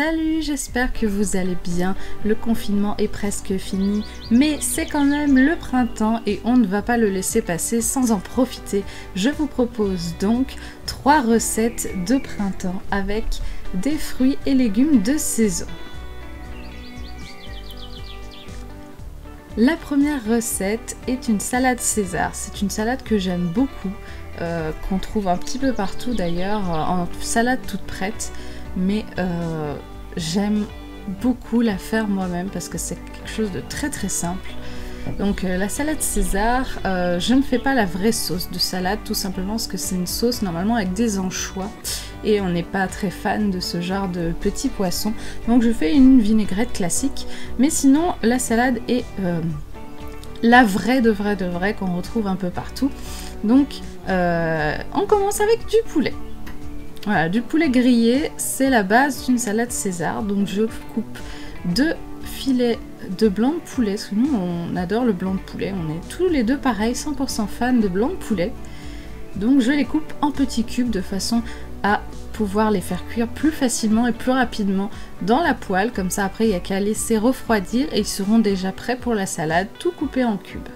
Salut, j'espère que vous allez bien. Le confinement est presque fini, mais c'est quand même le printemps et on ne va pas le laisser passer sans en profiter. Je vous propose donc 3 recettes de printemps avec des fruits et légumes de saison. La première recette est une salade César. C'est une salade que j'aime beaucoup, qu'on trouve un petit peu partout d'ailleurs, en salade toute prête. Mais j'aime beaucoup la faire moi-même parce que c'est quelque chose de très très simple. Donc la salade César, je ne fais pas la vraie sauce de salade tout simplement parce que c'est une sauce normalement avec des anchois et on n'est pas très fan de ce genre de petits poissons. Donc je fais une vinaigrette classique, mais sinon la salade est la vraie de vraie qu'on retrouve un peu partout. Donc on commence avec du poulet. Voilà, du poulet grillé, c'est la base d'une salade César. Donc je coupe 2 filets de blanc de poulet, parce que nous on adore le blanc de poulet, on est tous les deux pareil, 100% fans de blanc de poulet. Donc je les coupe en petits cubes de façon à pouvoir les faire cuire plus facilement et plus rapidement dans la poêle. Comme ça après il n'y a qu'à laisser refroidir et ils seront déjà prêts pour la salade, tout coupé en cubes.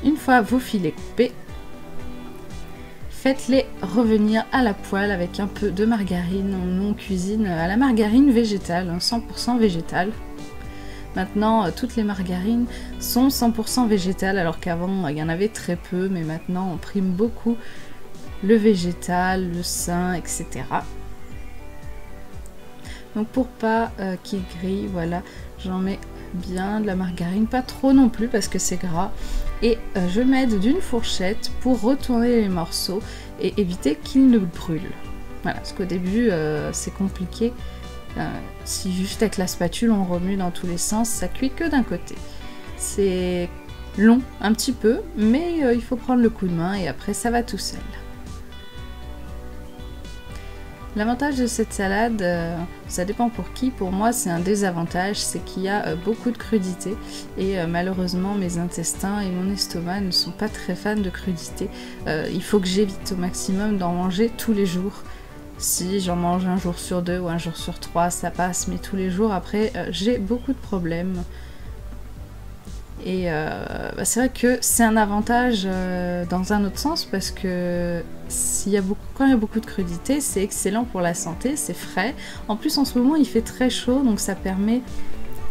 Une fois vos filets coupés, faites-les revenir à la poêle avec un peu de margarine. On cuisine à la margarine végétale, 100% végétale. Maintenant, toutes les margarines sont 100% végétales, alors qu'avant, il y en avait très peu, mais maintenant, on prime beaucoup le végétal, le sain, etc. Donc pour pas qu'il grille, voilà, j'en mets bien de la margarine, pas trop non plus parce que c'est gras, et je m'aide d'une fourchette pour retourner les morceaux et éviter qu'ils ne brûlent. Voilà, parce qu'au début c'est compliqué, si juste avec la spatule on remue dans tous les sens, ça cuit que d'un côté. C'est long un petit peu, mais il faut prendre le coup de main et après ça va tout seul. L'avantage de cette salade, ça dépend pour qui, pour moi c'est un désavantage, c'est qu'il y a beaucoup de crudité et malheureusement mes intestins et mon estomac ne sont pas très fans de crudité. Il faut que j'évite au maximum d'en manger tous les jours. Si j'en mange un jour sur 2 ou un jour sur 3 ça passe, mais tous les jours après j'ai beaucoup de problèmes. Et c'est vrai que c'est un avantage dans un autre sens parce que quand il y a beaucoup de crudité, c'est excellent pour la santé, c'est frais. En plus en ce moment il fait très chaud, donc ça permet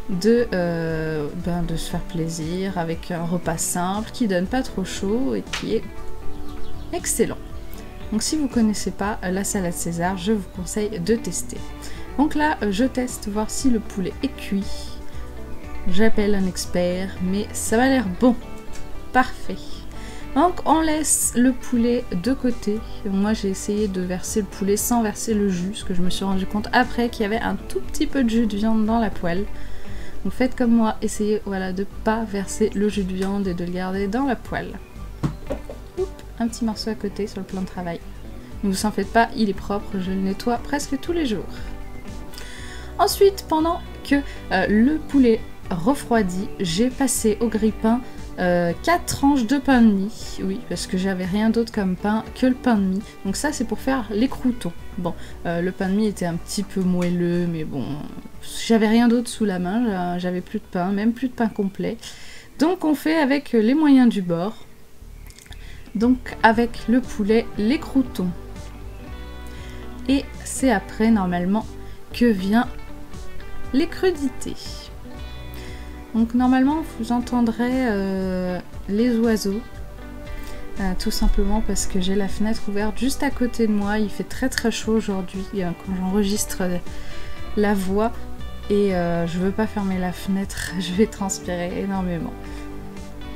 de se faire plaisir avec un repas simple qui donne pas trop chaud et qui est excellent. Donc si vous ne connaissez pas la salade César, je vous conseille de tester. Donc là je teste voir si le poulet est cuit. J'appelle un expert, mais ça m'a l'air bon. Parfait. Donc on laisse le poulet de côté. Moi j'ai essayé de verser le poulet sans verser le jus, parce que je me suis rendu compte après qu'il y avait un tout petit peu de jus de viande dans la poêle. Donc faites comme moi, essayez voilà, de ne pas verser le jus de viande et de le garder dans la poêle. Oups, un petit morceau à côté sur le plan de travail. Ne vous en faites pas, il est propre, je le nettoie presque tous les jours. Ensuite, pendant que le poulet refroidi, j'ai passé au grille-pain 4 tranches de pain de mie, oui parce que j'avais rien d'autre comme pain que le pain de mie, donc ça c'est pour faire les croûtons. Bon, le pain de mie était un petit peu moelleux, mais bon, j'avais rien d'autre sous la main, j'avais plus de pain, même plus de pain complet, donc on fait avec les moyens du bord. Donc avec le poulet, les croûtons, et c'est après normalement que vient les crudités. Donc normalement vous entendrez les oiseaux, tout simplement parce que j'ai la fenêtre ouverte juste à côté de moi. Il fait très très chaud aujourd'hui quand j'enregistre la voix et je veux pas fermer la fenêtre, je vais transpirer énormément.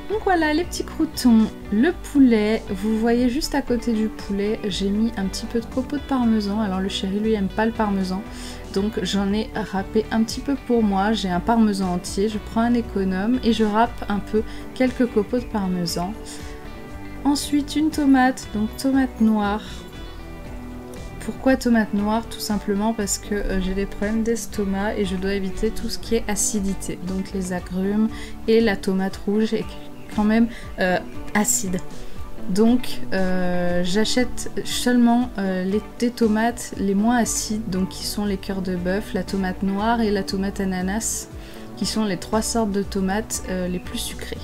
Donc voilà les petits croûtons, le poulet, vous voyez juste à côté du poulet j'ai mis un petit peu de copeaux de parmesan. Alors le chéri lui aime pas le parmesan, donc j'en ai râpé un petit peu pour moi. J'ai un parmesan entier, je prends un économe et je râpe un peu quelques copeaux de parmesan. Ensuite une tomate, donc tomate noire. Pourquoi tomate noire? Tout simplement parce que j'ai des problèmes d'estomac et je dois éviter tout ce qui est acidité, donc les agrumes, et la tomate rouge est quand même acide. Donc j'achète seulement des tomates les moins acides, donc qui sont les cœurs de bœuf, la tomate noire et la tomate ananas, qui sont les 3 sortes de tomates les plus sucrées.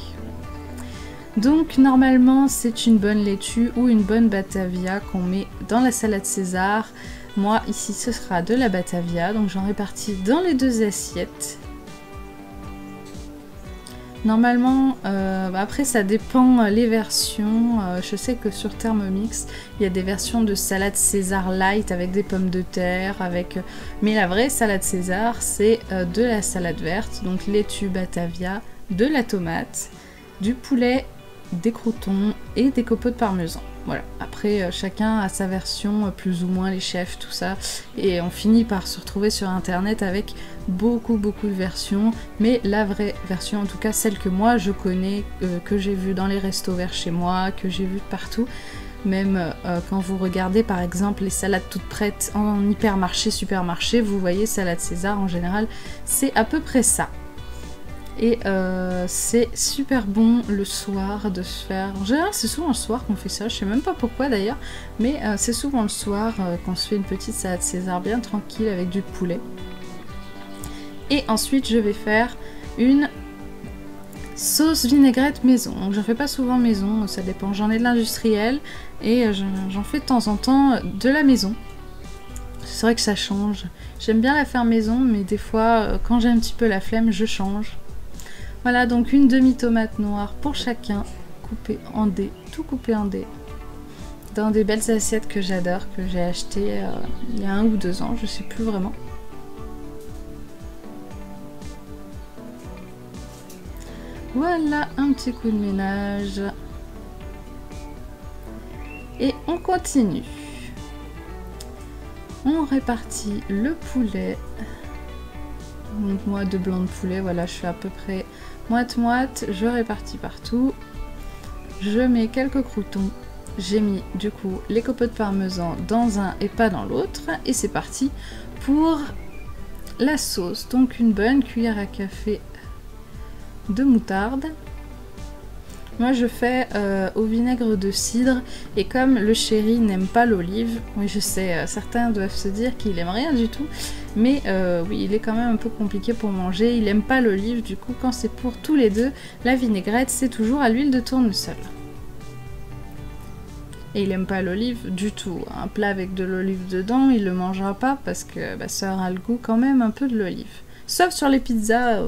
Donc normalement c'est une bonne laitue ou une bonne batavia qu'on met dans la salade César. Moi ici ce sera de la batavia, donc j'en répartis dans les 2 assiettes. Normalement, après ça dépend les versions, je sais que sur Thermomix, il y a des versions de salade César light avec des pommes de terre, mais la vraie salade César c'est de la salade verte, donc laitue, batavia, de la tomate, du poulet, des croûtons et des copeaux de parmesan. Voilà, après chacun a sa version, plus ou moins les chefs, tout ça, et on finit par se retrouver sur internet avec beaucoup de versions, mais la vraie version, en tout cas celle que moi je connais, que j'ai vue dans les restos vers chez moi, que j'ai vue de partout, même quand vous regardez par exemple les salades toutes prêtes en hypermarché, supermarché, vous voyez salade César en général, c'est à peu près ça. Et c'est super bon le soir de se faire... En général c'est souvent le soir qu'on fait ça, je sais même pas pourquoi d'ailleurs, mais c'est souvent le soir qu'on se fait une petite salade César bien tranquille avec du poulet. Et ensuite je vais faire une sauce vinaigrette maison. Donc j'en fais pas souvent maison, ça dépend, j'en ai de l'industriel et j'en fais de temps en temps de la maison. C'est vrai que ça change, j'aime bien la faire maison, mais des fois quand j'ai un petit peu la flemme je change. Voilà, donc une demi-tomate noire pour chacun, coupée en dés, tout coupé en dés, dans des belles assiettes que j'adore, que j'ai achetées il y a 1 ou 2 ans, je sais plus vraiment. Voilà, un petit coup de ménage. Et on continue. On répartit le poulet. Donc moi 2 blancs de poulet, voilà, je fais à peu près moite-moite, je répartis partout. Je mets quelques croûtons. J'ai mis du coup les copeaux de parmesan dans un et pas dans l'autre. Et c'est parti pour la sauce. Donc une bonne cuillère à café de moutarde. Moi je fais au vinaigre de cidre, et comme le chéri n'aime pas l'olive, oui je sais, certains doivent se dire qu'il aime rien du tout, mais oui il est quand même un peu compliqué pour manger, il aime pas l'olive, du coup quand c'est pour tous les deux, la vinaigrette c'est toujours à l'huile de tournesol. Et il aime pas l'olive du tout, un plat avec de l'olive dedans il le mangera pas parce que ça aura le goût quand même un peu de l'olive. Sauf sur les pizzas,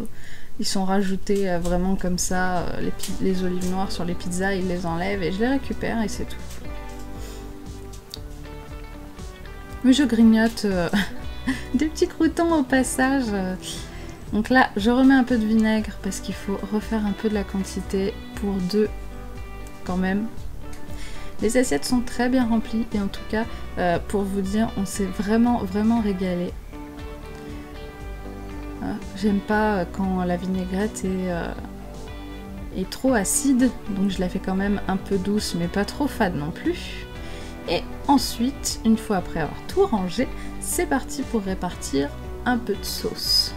ils sont rajoutés vraiment comme ça, les olives noires sur les pizzas, ils les enlèvent et je les récupère et c'est tout. Mais je grignote des petits croûtons au passage. Donc là, je remets un peu de vinaigre parce qu'il faut refaire un peu de la quantité pour 2 quand même. Les assiettes sont très bien remplies et en tout cas, pour vous dire, on s'est vraiment régalé. J'aime pas quand la vinaigrette est trop acide, donc je la fais quand même un peu douce mais pas trop fade non plus. Et ensuite, une fois après avoir tout rangé, c'est parti pour répartir un peu de sauce.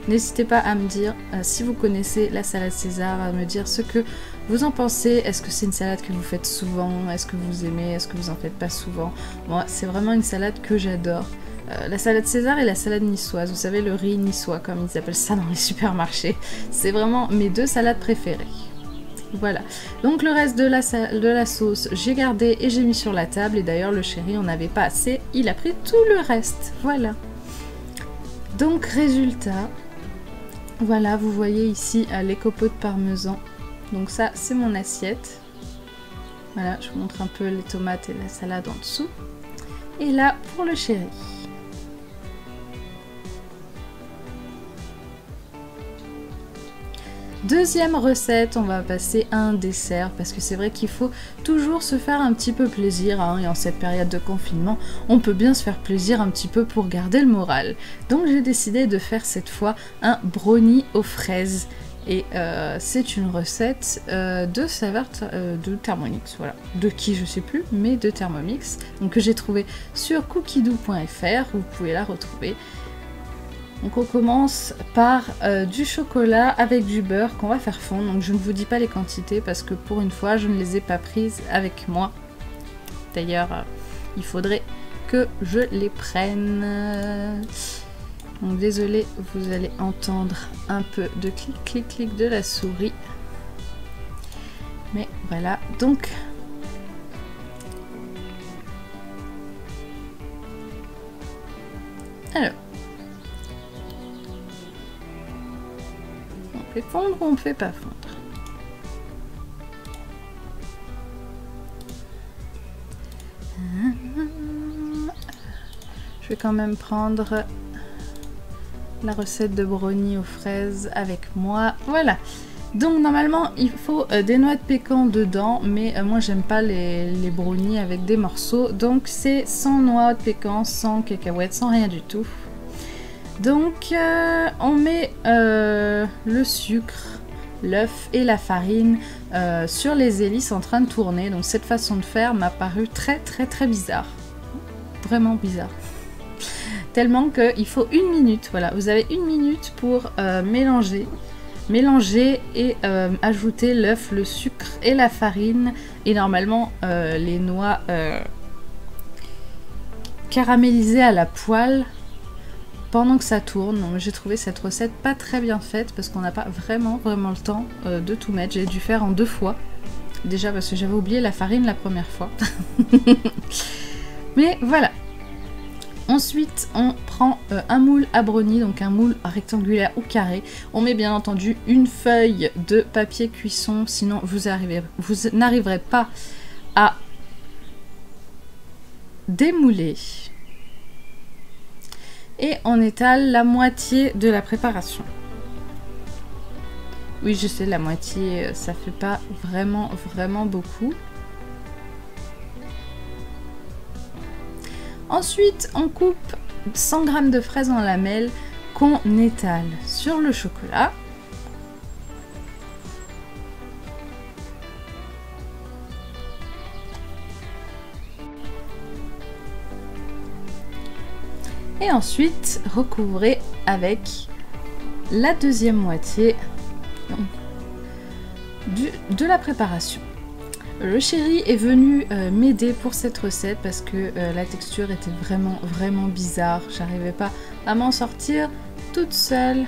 N'hésitez pas à me dire si vous connaissez la salade César, à me dire ce que vous en pensez. Est-ce que c'est une salade que vous faites souvent? Est-ce que vous aimez? Est-ce que vous en faites pas souvent? Moi, c'est vraiment une salade que j'adore. La salade César et la salade niçoise, vous savez le riz niçois comme ils appellent ça dans les supermarchés, c'est vraiment mes 2 salades préférées. Voilà, donc le reste de la sauce j'ai gardé et j'ai mis sur la table, et d'ailleurs le chéri on n'avait pas assez, il a pris tout le reste, voilà. Donc résultat, voilà vous voyez ici les copeaux de parmesan, donc ça c'est mon assiette. Voilà, je vous montre un peu les tomates et la salade en dessous. Et là pour le chéri. Deuxième recette, on va passer à un dessert parce que c'est vrai qu'il faut toujours se faire un petit peu plaisir hein, et en cette période de confinement, on peut bien se faire plaisir un petit peu pour garder le moral. Donc j'ai décidé de faire cette fois un brownie aux fraises et c'est une recette de saveur de Thermomix, voilà, de qui je sais plus, mais de Thermomix, donc que j'ai trouvé sur cookiedoo.fr, vous pouvez la retrouver. Donc on commence par du chocolat avec du beurre qu'on va faire fondre. Donc je ne vous dis pas les quantités parce que pour une fois je ne les ai pas prises avec moi. D'ailleurs il faudrait que je les prenne. Donc désolé, vous allez entendre un peu de clic clic clic de la souris. Mais voilà, donc alors on fait fondre ou on ne fait pas fondre? Je vais quand même prendre la recette de brownie aux fraises avec moi. Voilà. Donc normalement il faut des noix de pécan dedans, mais moi j'aime pas les brownies avec des morceaux. Donc c'est sans noix de pécan, sans cacahuètes, sans rien du tout. Donc on met le sucre, l'œuf et la farine sur les hélices en train de tourner. Donc cette façon de faire m'a paru très bizarre. Vraiment bizarre. Tellement qu'il faut 1 minute. Voilà, vous avez 1 minute pour mélanger et ajouter l'œuf, le sucre et la farine. Et normalement les noix caramélisées à la poêle pendant que ça tourne. Donc j'ai trouvé cette recette pas très bien faite parce qu'on n'a pas vraiment le temps de tout mettre. J'ai dû faire en 2 fois. Déjà parce que j'avais oublié la farine la première fois. Mais voilà. Ensuite, on prend un moule à brownie, donc un moule rectangulaire ou carré. On met bien entendu une feuille de papier cuisson, sinon vous n'arriverez pas à démouler. Et on étale la moitié de la préparation. Oui, je sais, la moitié, ça fait pas vraiment beaucoup. Ensuite, on coupe 100 g de fraises en lamelles qu'on étale sur le chocolat. Et ensuite, recouvrez avec la deuxième moitié de la préparation. Le chéri est venu m'aider pour cette recette parce que la texture était vraiment bizarre. J'arrivais pas à m'en sortir toute seule.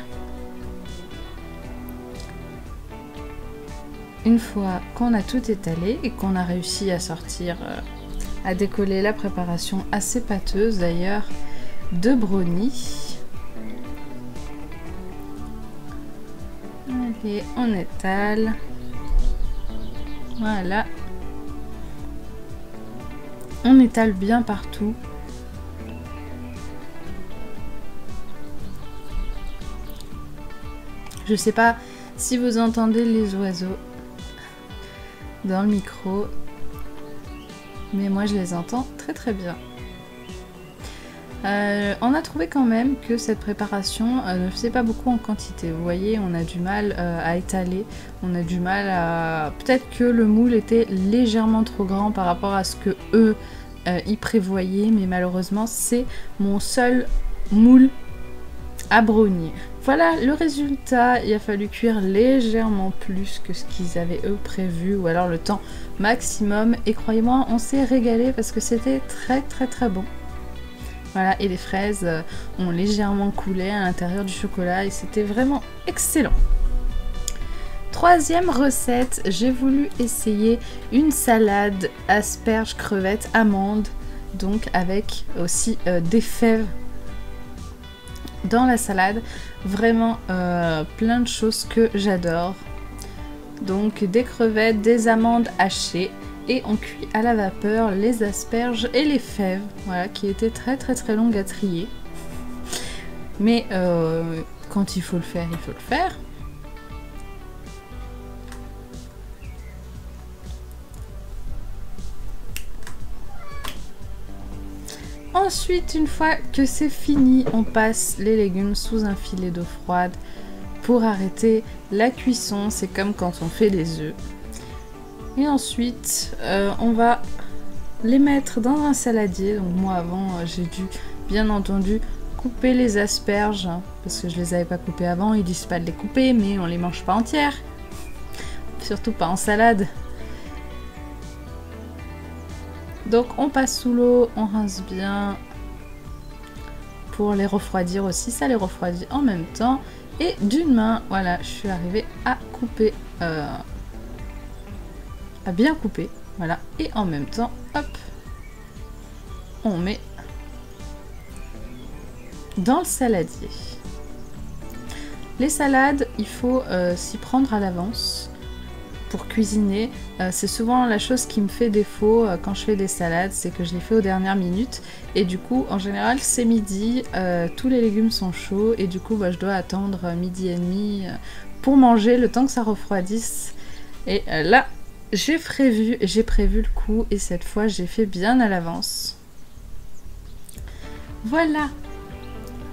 Une fois qu'on a tout étalé et qu'on a réussi à sortir, à décoller la préparation assez pâteuse d'ailleurs de brownie. Allez, on étale. Voilà. On étale bien partout. Je sais pas si vous entendez les oiseaux dans le micro, mais moi je les entends très bien. On a trouvé quand même que cette préparation ne faisait pas beaucoup en quantité. Vous voyez, on a du mal à étaler, on a du mal à... Peut-être que le moule était légèrement trop grand par rapport à ce que eux y prévoyaient, mais malheureusement c'est mon seul moule à brownie. Voilà le résultat, il a fallu cuire légèrement plus que ce qu'ils avaient eux prévu, ou alors le temps maximum, et croyez-moi, on s'est régalé parce que c'était très bon. Voilà, et les fraises ont légèrement coulé à l'intérieur du chocolat et c'était vraiment excellent. Troisième recette, j'ai voulu essayer une salade asperges, crevettes, amandes, donc avec aussi des fèves dans la salade. Vraiment plein de choses que j'adore. Donc des crevettes, des amandes hachées. Et on cuit à la vapeur les asperges et les fèves, voilà, qui étaient très longues à trier. Mais quand il faut le faire, il faut le faire. Ensuite, une fois que c'est fini, on passe les légumes sous un filet d'eau froide pour arrêter la cuisson. C'est comme quand on fait des œufs. Et ensuite, on va les mettre dans un saladier. Donc moi avant, j'ai dû bien entendu couper les asperges, parce que je les avais pas coupées avant. Ils disent pas de les couper, mais on les mange pas entières. Surtout pas en salade. Donc on passe sous l'eau, on rince bien. Pour les refroidir aussi, ça les refroidit en même temps. Et d'une main, voilà, je suis arrivée à couper, à bien couper, voilà. Et en même temps, hop, on met dans le saladier. Les salades, il faut s'y prendre à l'avance pour cuisiner. C'est souvent la chose qui me fait défaut quand je fais des salades, c'est que je les fais aux dernières minutes. Et du coup, en général, c'est midi, tous les légumes sont chauds et du coup, je dois attendre midi et demi pour manger le temps que ça refroidisse. Et là, j'ai prévu le coup et cette fois, j'ai fait bien à l'avance. Voilà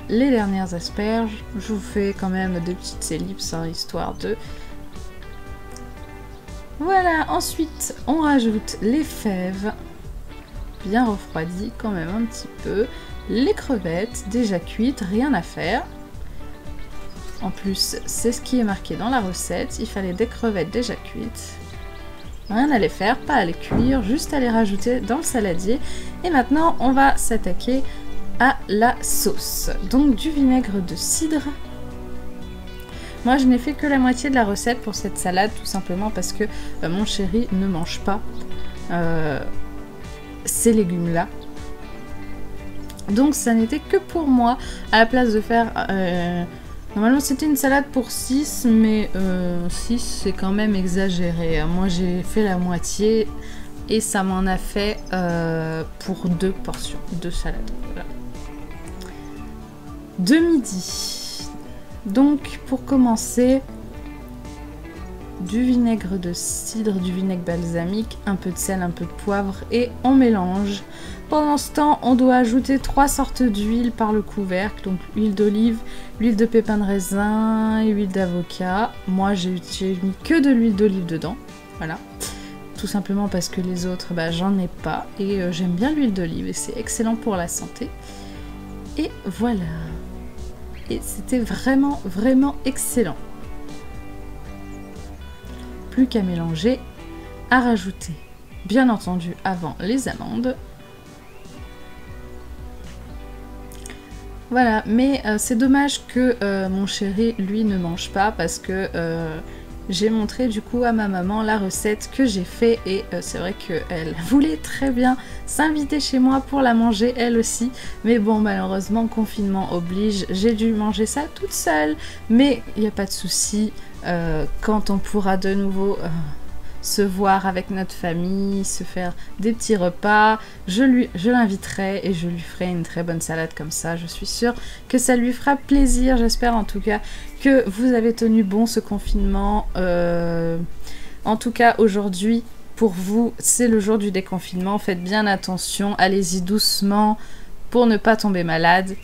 les dernières asperges. Je vous fais quand même des petites ellipses, hein, histoire de... Voilà, ensuite, on rajoute les fèves. Bien refroidi quand même un petit peu, les crevettes déjà cuites, rien à faire. En plus, c'est ce qui est marqué dans la recette, il fallait des crevettes déjà cuites. Rien à les faire, pas à les cuire, juste à les rajouter dans le saladier. Et maintenant, on va s'attaquer à la sauce. Donc du vinaigre de cidre. Moi, je n'ai fait que la moitié de la recette pour cette salade, tout simplement parce que mon chéri ne mange pas ces légumes-là. Donc ça n'était que pour moi, à la place de faire... normalement c'était une salade pour 6, mais 6 c'est quand même exagéré. Moi j'ai fait la moitié et ça m'en a fait pour 2 portions, 2 salades. Voilà. De midi. Donc pour commencer... du vinaigre de cidre, du vinaigre balsamique, un peu de sel, un peu de poivre et on mélange. Pendant ce temps, on doit ajouter 3 sortes d'huile par le couvercle, donc huile d'olive, l'huile de pépins de raisin et huile d'avocat. Moi, j'ai mis que de l'huile d'olive dedans, voilà. Tout simplement parce que les autres, j'en ai pas et j'aime bien l'huile d'olive et c'est excellent pour la santé. Et voilà. Et c'était vraiment, vraiment excellent. Plus qu'à mélanger, à rajouter, bien entendu avant les amandes. Voilà, mais c'est dommage que mon chéri, lui, ne mange pas parce que j'ai montré du coup à ma maman la recette que j'ai fait et c'est vrai qu'elle voulait très bien s'inviter chez moi pour la manger elle aussi. Mais bon, malheureusement, confinement oblige, j'ai dû manger ça toute seule. Mais il n'y a pas de souci, quand on pourra de nouveau... se voir avec notre famille, se faire des petits repas, je l'inviterai et je lui ferai une très bonne salade comme ça. Je suis sûre que ça lui fera plaisir. J'espère en tout cas que vous avez tenu bon ce confinement. En tout cas, aujourd'hui, pour vous, c'est le jour du déconfinement. Faites bien attention, allez-y doucement pour ne pas tomber malade.